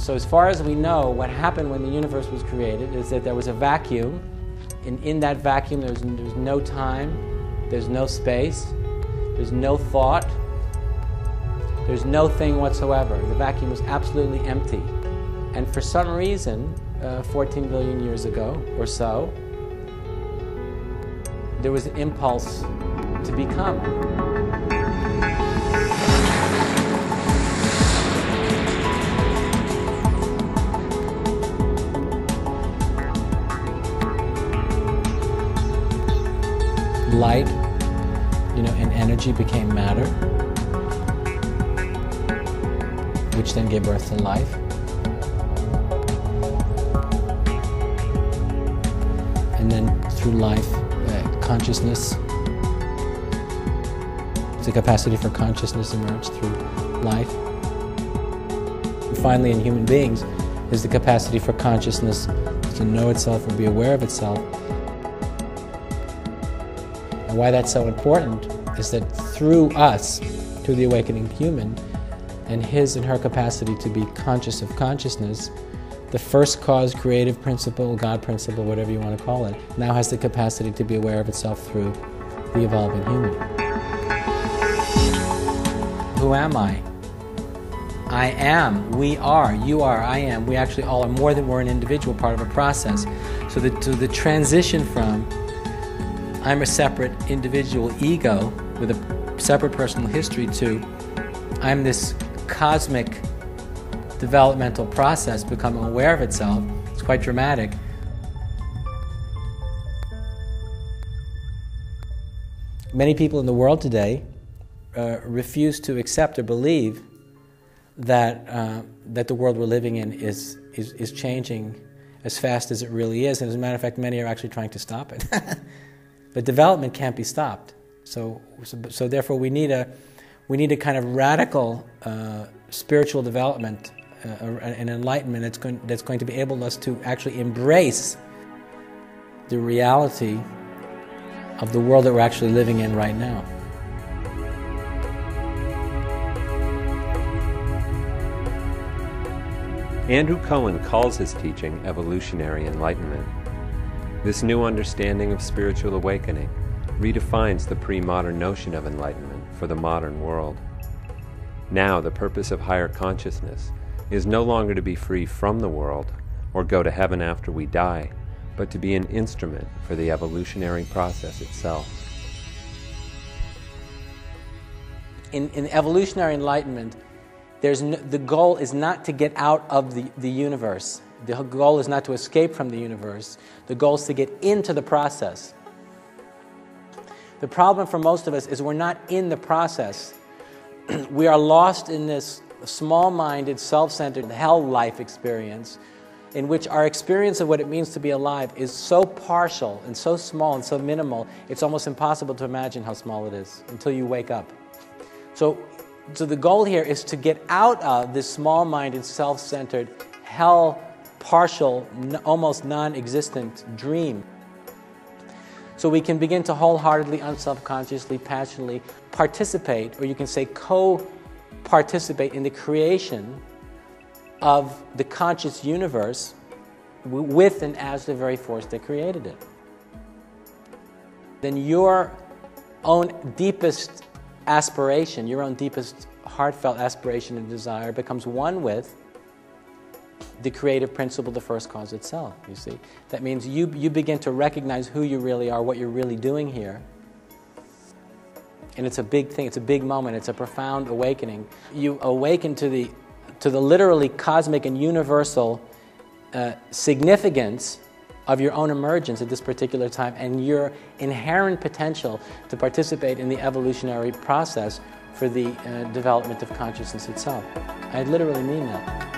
So as far as we know, what happened when the universe was created is that there was a vacuum, and in that vacuum there's no time, there's no space, there's no thought, there's no thing whatsoever. The vacuum was absolutely empty. And for some reason, 14 billion years ago or so, there was an impulse to become. Light, and energy became matter, which then gave birth to life. And then through life, consciousness, the capacity for consciousness emerged through life. And finally, in human beings, is the capacity for consciousness to know itself or be aware of itself. And why that's so important is that through us, through the awakening human, and his and her capacity to be conscious of consciousness, the first cause creative principle, God principle, whatever you want to call it, now has the capacity to be aware of itself through the evolving human. Who am I? I am, we are, you are, I am. We actually all are more than we're an individual, part of a process. So the transition from I'm a separate individual ego with a separate personal history to I'm this cosmic developmental process becoming aware of itself. It's quite dramatic. Many people in the world today refuse to accept or believe that the world we're living in is changing as fast as it really is. And as a matter of fact, many are actually trying to stop it. But development can't be stopped. So therefore, we need a kind of radical spiritual development, an enlightenment that's going to be able us to actually embrace the reality of the world that we're actually living in right now. Andrew Cohen calls his teaching Evolutionary Enlightenment. This new understanding of spiritual awakening redefines the pre-modern notion of enlightenment for the modern world. Now, the purpose of higher consciousness is no longer to be free from the world or go to heaven after we die, but to be an instrument for the evolutionary process itself. In evolutionary enlightenment, the goal is not to get out of the universe. The goal is not to escape from the universe. The goal is to get into the process. The problem for most of us is we're not in the process. We are lost in this small-minded, self-centered hell life experience in which our experience of what it means to be alive is so partial and so small and so minimal, it's almost impossible to imagine how small it is until you wake up. So the goal here is to get out of this small-minded, self-centered, hell, partial, almost non-existent dream. So we can begin to wholeheartedly, unselfconsciously, passionately participate, or you can say co-participate in the creation of the conscious universe with and as the very force that created it. Then your own deepest aspiration, your own deepest heartfelt aspiration and desire becomes one with the creative principle, the first cause itself, you see. That means you begin to recognize who you really are, what you're really doing here. And it's a big thing, it's a big moment, it's a profound awakening. You awaken to the literally cosmic and universal significance of your own emergence at this particular time and your inherent potential to participate in the evolutionary process for the development of consciousness itself. I literally mean that.